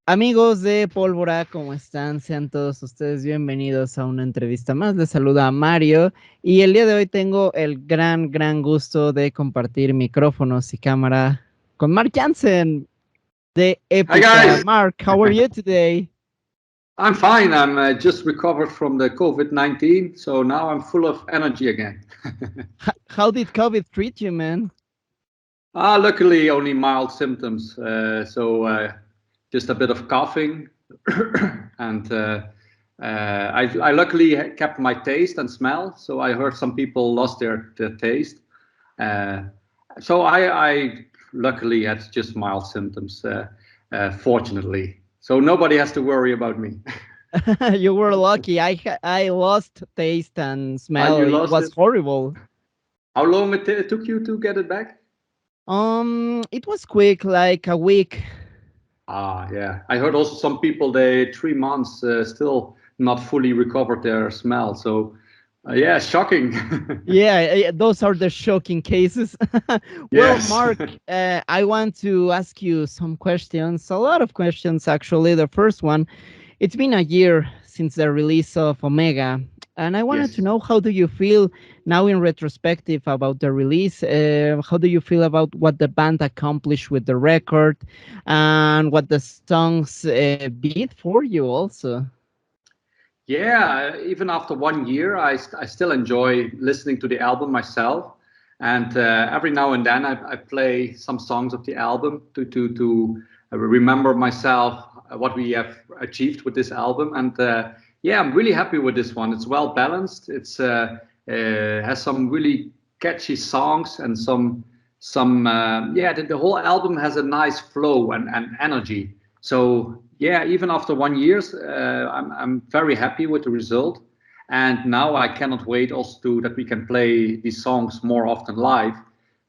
Amigos de Pólvora, ¿cómo están? Sean todos ustedes bienvenidos a una entrevista más. Les saluda Mario y el día de hoy tengo el gran gusto de compartir micrófonos y cámara con Mark Jansen de Hi Epica. guys, Mark, how are you today? I'm fine. I'm just recovered from the COVID-19, so now I'm full of energy again. How did COVID treat you, man? Luckily, only mild symptoms. So just a bit of coughing, and I luckily kept my taste and smell. So I heard some people lost their taste. Uh, so I luckily had just mild symptoms, fortunately. So nobody has to worry about me. You were lucky. I lost taste and smell. You It lost was it? horrible. How long it took you to get it back? It was quick, like a week. Yeah. I heard also some people they 3 months still not fully recovered their smell. So yeah, shocking. Yeah, those are the shocking cases. Well, Yes. Mark, I want to ask you some questions, a lot of questions actually. The first one, it's been a year since the release of Omega, and I wanted to Yes. know how do you feel now in retrospective about the release? How do you feel about what the band accomplished with the record and what the songs did for you also? Yeah, even after 1 year, I still enjoy listening to the album myself. And every now and then I play some songs of the album to remember myself what we have achieved with this album. And yeah, I'm really happy with this one. It's well balanced. It's has some really catchy songs and the whole album has a nice flow and energy. So yeah, even after 1 year, I'm very happy with the result. And now I cannot wait also that we can play these songs more often live,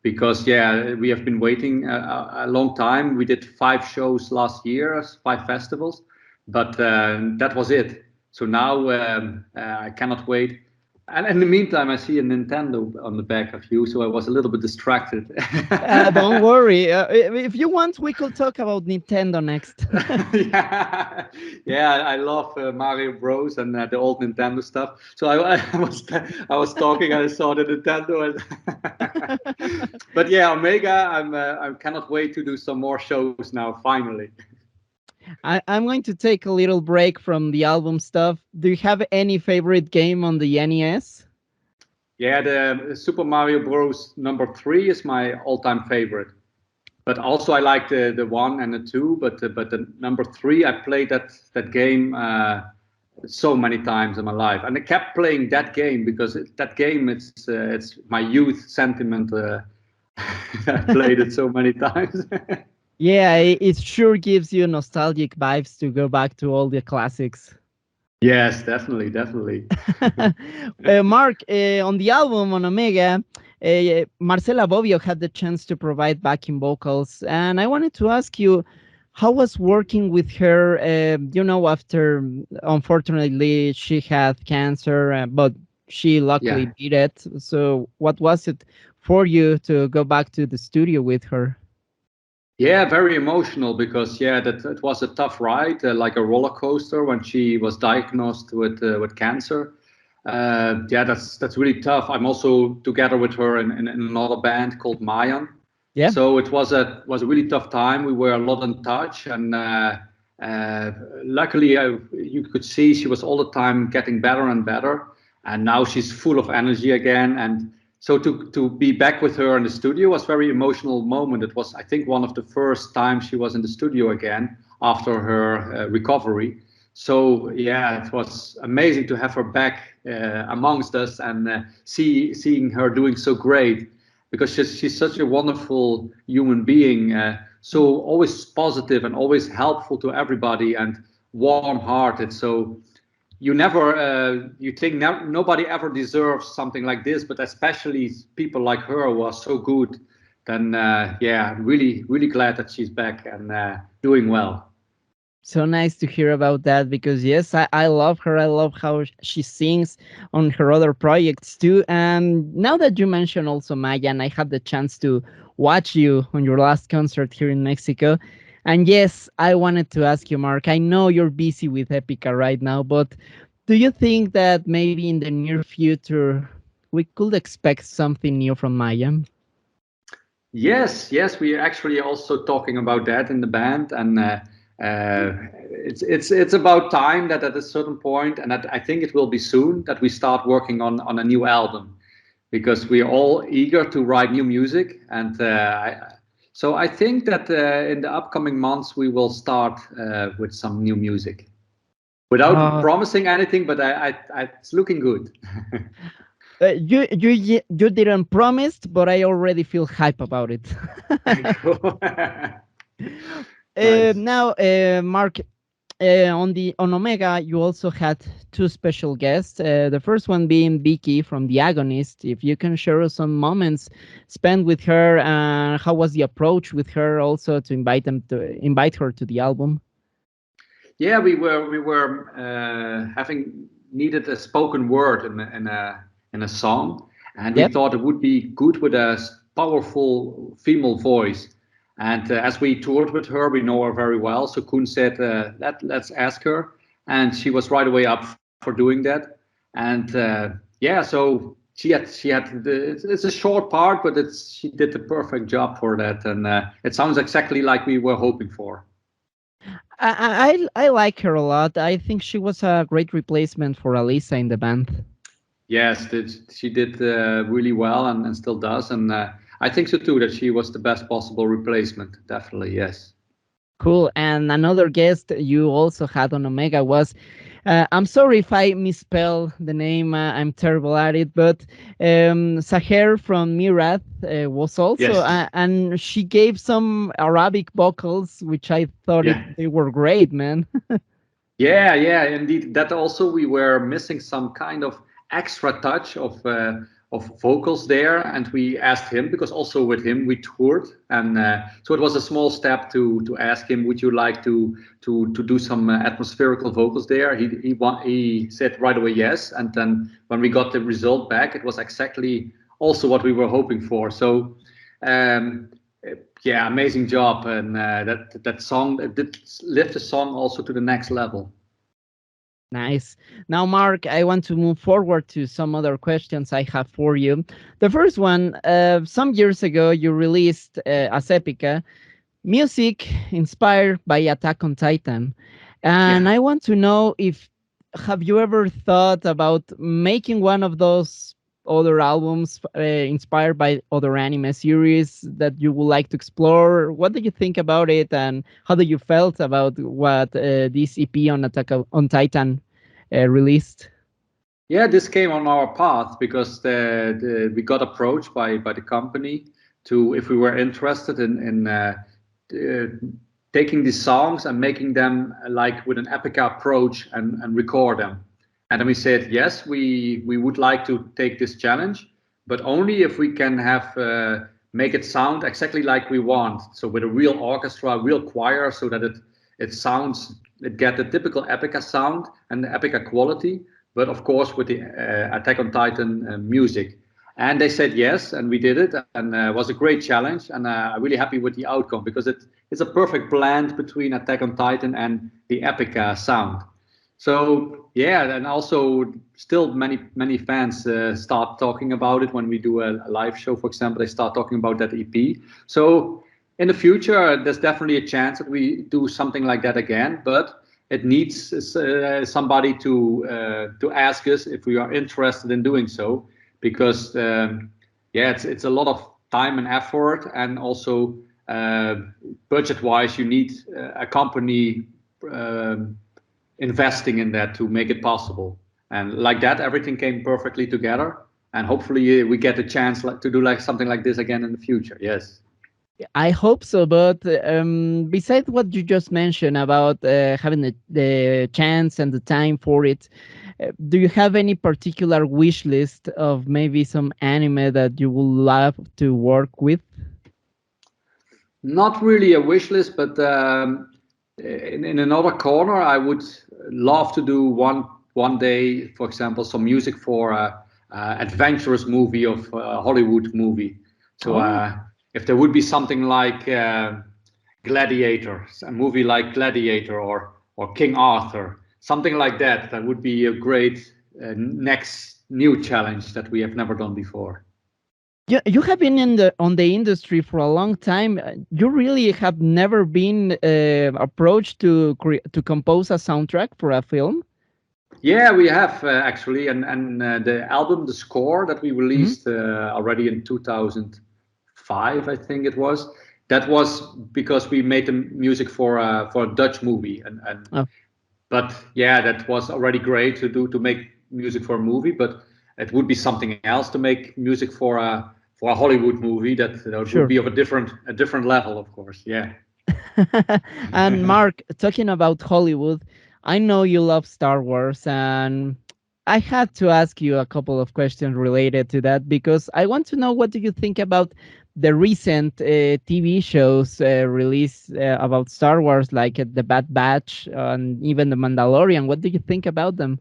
because yeah, we have been waiting a long time. We did 5 shows last year, 5 festivals, but that was it. So now I cannot wait. And in the meantime, I see a Nintendo on the back of you, so I was a little bit distracted. Don't worry. If you want, we could talk about Nintendo next. Yeah, yeah, I love Mario Bros and the old Nintendo stuff. So I was talking, and I saw the Nintendo, but yeah, Omega. I cannot wait to do some more shows now. Finally. I'm going to take a little break from the album stuff. Do you have any favorite game on the NES? Yeah, the Super Mario Bros. #3 is my all-time favorite. But also I like the one and the two. But the #3, I played that game so many times in my life, and I kept playing that game because that game it's my youth sentiment. I played it so many times. Yeah, it sure gives you nostalgic vibes to go back to all the classics. Yes, definitely, definitely. Mark, on the album on Omega, Marcela Bobbio had the chance to provide backing vocals, and I wanted to ask you, how was working with her? After unfortunately she had cancer, but she luckily Yeah. beat it. So, what was it for you to go back to the studio with her? Yeah, very emotional because yeah, that it was a tough ride, like a roller coaster when she was diagnosed with cancer. Yeah, that's really tough. I'm also together with her in another band called Mayan. Yeah. So it was a really tough time. We were a lot in touch, and uh, luckily you could see she was all the time getting better and better. And now she's full of energy again. And so to be back with her in the studio was a very emotional moment. It was, I think, one of the first times she was in the studio again after her recovery. So yeah, it was amazing to have her back amongst us and seeing her doing so great, because she's such a wonderful human being, so always positive and always helpful to everybody and warm-hearted. So you think nobody ever deserves something like this, but especially people like her who are so good. Then yeah, really glad that she's back and doing well. So nice to hear about that because yes, I love her. I love how she sings on her other projects too. And now that you mention also Maya, and I had the chance to watch you on your last concert here in Mexico, And yes, I wanted to ask you, Mark. I know you're busy with Epica right now, but do you think that maybe in the near future we could expect something new from Mayam? Yes, we are actually also talking about that in the band, and it's about time that at a certain point, and I think it will be soon, that we start working on a new album, because we are all eager to write new music, and so I think that in the upcoming months we will start with some new music, without Oh, promising anything, but it's looking good. you didn't promise, but I already feel hype about it. Cool. Nice. Now, Mark, on Omega, you also had two special guests. The first one being Vicky from The Agonist. If you can share us some moments spent with her, and how was the approach with her, also to invite her to the album. Yeah, we were having needed a spoken word in a song, and we Yep. thought it would be good with a powerful female voice. And as we toured with her, we know her very well. So Kun said, let's ask her," and she was right away up for doing that. And yeah, so she had it's a short part, but she did the perfect job for that, and it sounds exactly like we were hoping for. I like her a lot. I think she was a great replacement for Alisa in the band. Yes, she did really well and still does. And I think so too, that she was the best possible replacement. Definitely, yes. Cool. And another guest you also had on Omega was, I'm sorry if I misspell the name, I'm terrible at it, but Saher from Mirath was also, Yes. and she gave some Arabic vocals, which I thought Yeah. they were great, man. Yeah, indeed. That also we were missing some kind of extra touch of vocals there, and we asked him because also with him we toured, and so it was a small step to ask him, would you like to do some atmospherical vocals there? He said right away yes, and then when we got the result back, it was exactly also what we were hoping for. So. Um, yeah, amazing job, and that song did lift the song also to the next level. Nice. Now, Mark, I want to move forward to some other questions I have for you. The first one, some years ago, you released as Epica music inspired by Attack on Titan. And Yeah. I want to know if have you ever thought about making one of those other albums inspired by other anime series that you would like to explore? What do you think about it, and how do you felt about what this EP on on Titan released? Yeah, this came on our path because we got approached by the company to if we were interested in uh, taking these songs and making them like with an Epica approach and record them. And then we said yes, we would like to take this challenge, but only if we can have make it sound exactly like we want. So with a real orchestra, real choir, so that it get the typical Epica sound and the Epica quality, but of course with the Attack on Titan music. And they said yes, and we did it, and it was a great challenge. And I'm really happy with the outcome because it's a perfect blend between Attack on Titan and the Epica sound. So yeah, and also still many fans start talking about it when we do a live show, for example. They start talking about that EP. So in the future, there's definitely a chance that we do something like that again, but it needs somebody to ask us if we are interested in doing so, because yeah, it's a lot of time and effort, and also budget-wise, you need a company investing in that to make it possible. And like that, everything came perfectly together. And hopefully, we get a chance to do like something like this again in the future. Yes. I hope so, but besides what you just mentioned about having the chance and the time for it, do you have any particular wish list of maybe some anime that you would love to work with? Not really a wish list, but in another corner, I would love to do one day, for example, some music for a adventurous movie of a Hollywood movie. So Oh, if there would be something like Gladiator, a movie like Gladiator or King Arthur, something like that. That would be a great next new challenge that we have never done before. You have been in the on the industry for a long time. You really have never been approached to compose a soundtrack for a film. Yeah, we have actually, and the album, the score that we released already in 2005, I think it was. That was because we made the music for a Dutch movie, and Oh, but yeah, that was already great to make music for a movie, but it would be something else to make music for a Hollywood movie that would sure. be of a different level, of course. Yeah. And Mark, talking about Hollywood, I know you love Star Wars, and I had to ask you a couple of questions related to that because I want to know what do you think about the recent TV shows released about Star Wars, like The Bad Batch and even The Mandalorian. What do you think about them?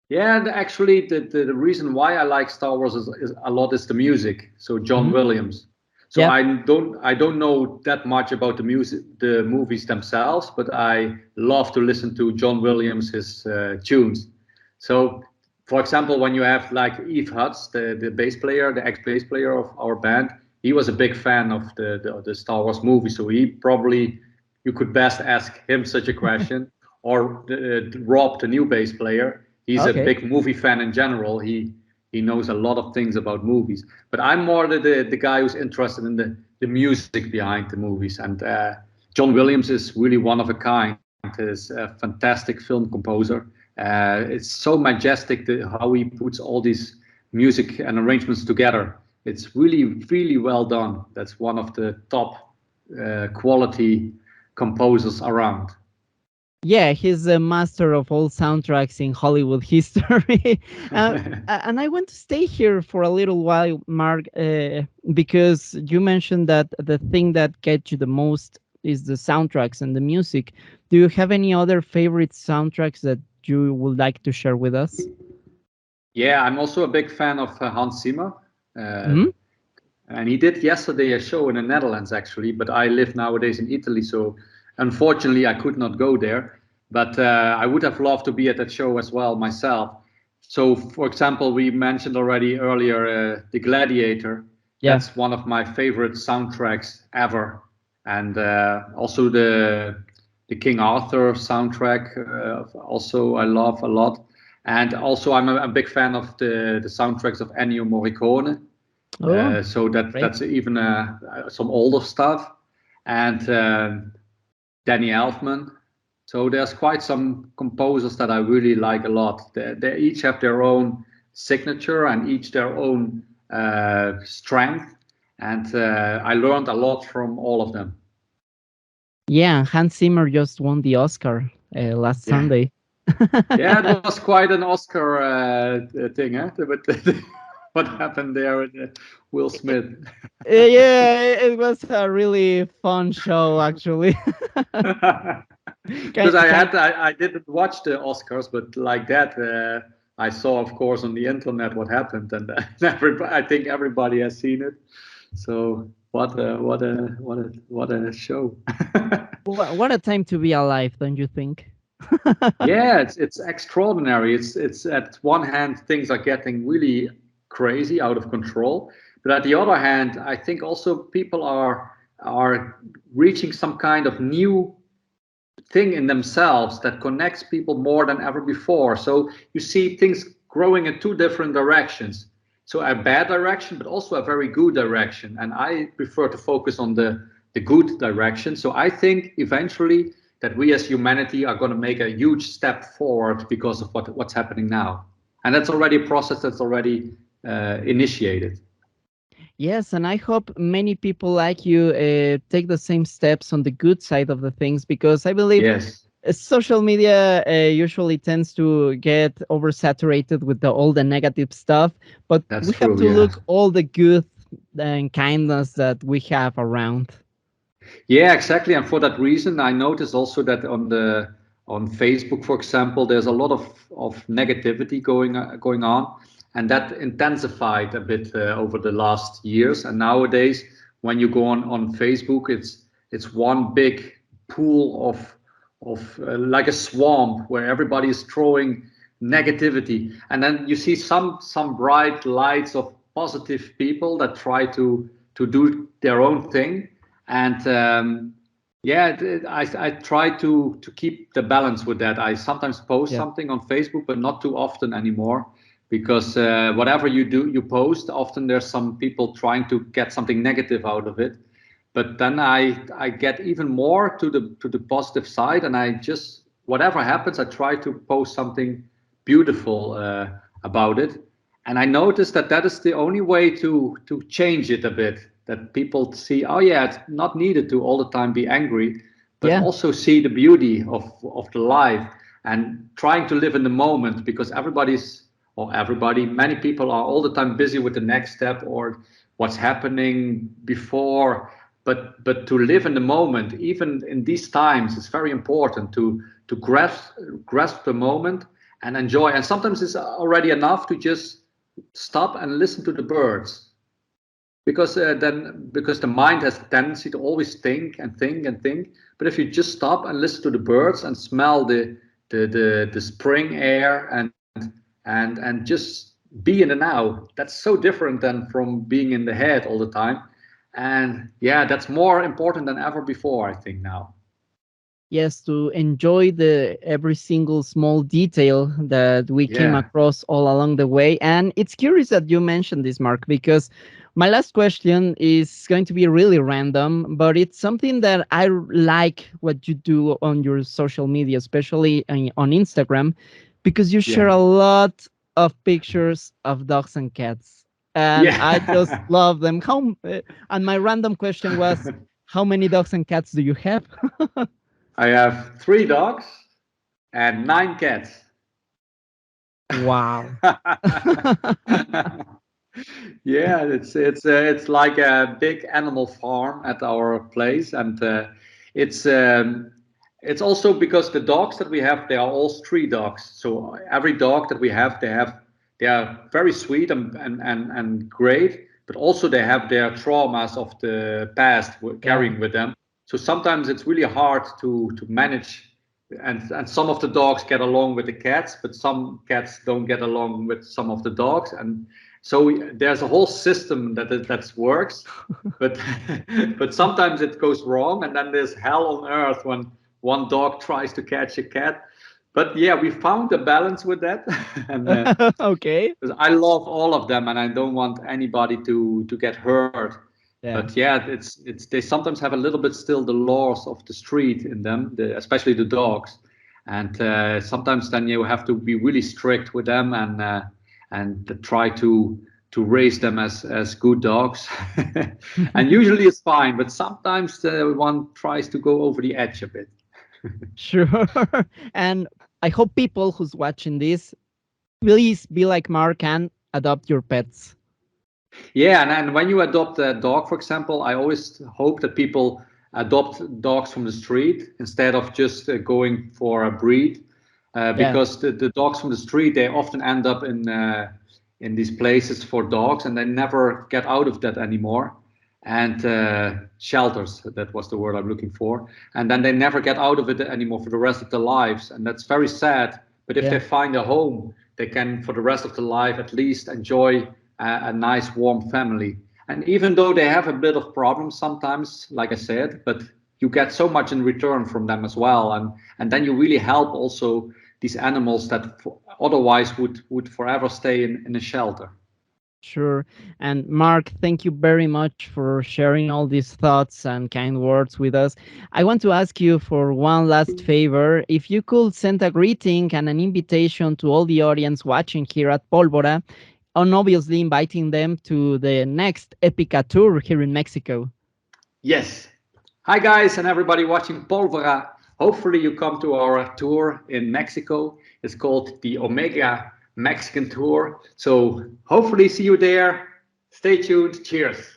Yeah, actually, the reason why I like Star Wars is a lot is the music. So John Mhm. Williams. So Yeah. I don't know that much about the music, the movies themselves, but I love to listen to John Williams his tunes. So, for example, when you have like Eve Hutz, the bass player, the ex bass player of our band, he was a big fan of the Star Wars movie. So he probably you could best ask him such a question, or Rob, the new bass player. He's a Okay. big movie fan in general. He knows a lot of things about movies. But I'm more the guy who's interested in the music behind the movies. And John Williams is really one of a kind. He's a fantastic film composer. It's so majestic how he puts all these music and arrangements together. It's really, really well done. That's one of the top quality composers around. Yeah, he's a master of all soundtracks in Hollywood history. And I want to stay here for a little while, Mark, because you mentioned that the thing that gets you the most is the soundtracks and the music. Do you have any other favorite soundtracks that you would like to share with us? Yeah, I'm also a big fan of Hans Zimmer. Uh, Hmm. and he did yesterday a show in the Netherlands, actually, but I live nowadays in Italy, so unfortunately I could not go there. But I would have loved to be at that show as well myself. So, for example, we mentioned already earlier The Gladiator. Yeah. That's one of my favorite soundtracks ever. And also the King Arthur soundtrack, also I love a lot. And also I'm a big fan of the soundtracks of Ennio Morricone. Oh, So great. that's even some older stuff, and Danny Elfman. So there's quite some composers that I really like a lot. They each have their own signature and each their own strength, and I learned a lot from all of them. Yeah, Hans Zimmer just won the Oscar last Yeah, Sunday. yeah, it was quite an Oscar thing, eh? But what happened there with Will Smith? Yeah, it was a really fun show, actually. Because Can, can, I didn't watch the Oscars, but like that, I saw, of course, on the internet what happened, and I think everybody has seen it. So what a show! what a time to be alive, don't you think? Yeah, it's extraordinary. It's at one hand things are getting really crazy out of control, but at the other hand, I think also people are reaching some kind of new thing in themselves that connects people more than ever before. So you see things growing in two different directions. So a bad direction, but also a very good direction. And I prefer to focus on the good direction. So I think eventually that we as humanity are going to make a huge step forward because of what's happening now. And that's already a process that's already initiated. Yes, and I hope many people like you take the same steps on the good side of the things because I believe Yes, social media usually tends to get oversaturated with all the negative stuff, but that's we have true. to Yeah. look all the good and kindness that we have around. Yeah, exactly. And for that reason, I noticed also that on Facebook, for example, there's a lot of negativity going on, and that intensified a bit over the last years. And nowadays, when you go on Facebook, it's one big pool of like a swamp where everybody is throwing negativity, and then you see some bright lights of positive people that try to do their own thing. And yeah, I try to keep the balance with that. I sometimes post Yeah. something on Facebook, but not too often anymore, because whatever you post, often there's some people trying to get something negative out of it. But then I get even more to the positive side, and I just, whatever happens, I try to post something beautiful about it. And I noticed that that is the only way to change it a bit. That people see, oh yeah, it's not needed to all the time be angry, but Yeah. also see the beauty of the life, and trying to live in the moment, because many people are all the time busy with the next step or what's happening before. But to live in the moment, even in these times, it's very important to grasp the moment and enjoy. And sometimes it's already enough to just stop and listen to the birds, because because the mind has a tendency to always think and think and think. But if you just stop and listen to the birds and smell the spring air, and just be in the now, that's so different than from being in the head all the time. And yeah, that's more important than ever before, I think, now. Yes, to enjoy the every single small detail that we came Yeah. across all along the way. And it's curious that you mentioned this, Mark, because my last question is going to be really random, but it's something that I like what you do on your social media, especially on Instagram, because you share Yeah. a lot of pictures of dogs and cats. And I just Yeah. love them. And my random question was, how many dogs and cats do you have? I have 3 dogs and 9 cats. Wow. Yeah, it's like a big animal farm at our place, and it's um, it's also because the dogs that we have, they are all street dogs. So every dog that we have, they are very sweet and great, but also they have their traumas of the past Yeah. carrying with them. So sometimes it's really hard to manage, and some of the dogs get along with the cats, but some cats don't get along with some of the dogs. And so there's a whole system that works, but but sometimes it goes wrong, and then there's hell on earth when one dog tries to catch a cat. But yeah, we found a balance with that. And Okay. 'cause I love all of them, and I don't want anybody to get hurt. Yeah. But yeah, it's they sometimes have a little bit still the laws of the street in them, especially the dogs. And sometimes then you have to be really strict with them, and try to raise them as good dogs. And usually it's fine, but sometimes one tries to go over the edge a bit. Sure. And I hope people who's watching this, please be like Mark and adopt your pets. Yeah, and when you adopt a dog, for example, I always hope that people adopt dogs from the street instead of just going for a breed, Yeah. because the dogs from the street, they often end up in these places for dogs, and they never get out of that anymore. And shelters, that was the word I'm looking for. And then they never get out of it anymore for the rest of their lives, and that's very sad. But if they Yeah. find a home, they can, for the rest of their life, at least enjoy a nice warm family. And even though they have a bit of problems sometimes, like I said, but you get so much in return from them as well. And then you really help also these animals that otherwise would forever stay in a shelter. Sure. And Mark, thank you very much for sharing all these thoughts and kind words with us. I want to ask you for one last favor. If you could send a greeting and an invitation to all the audience watching here at Pólvora, and obviously inviting them to the next Epica tour here in Mexico. Yes. Hi, guys, and everybody watching Pólvora. Hopefully, you come to our tour in Mexico. It's called the Omega Mexican Tour. So, hopefully, see you there. Stay tuned. Cheers.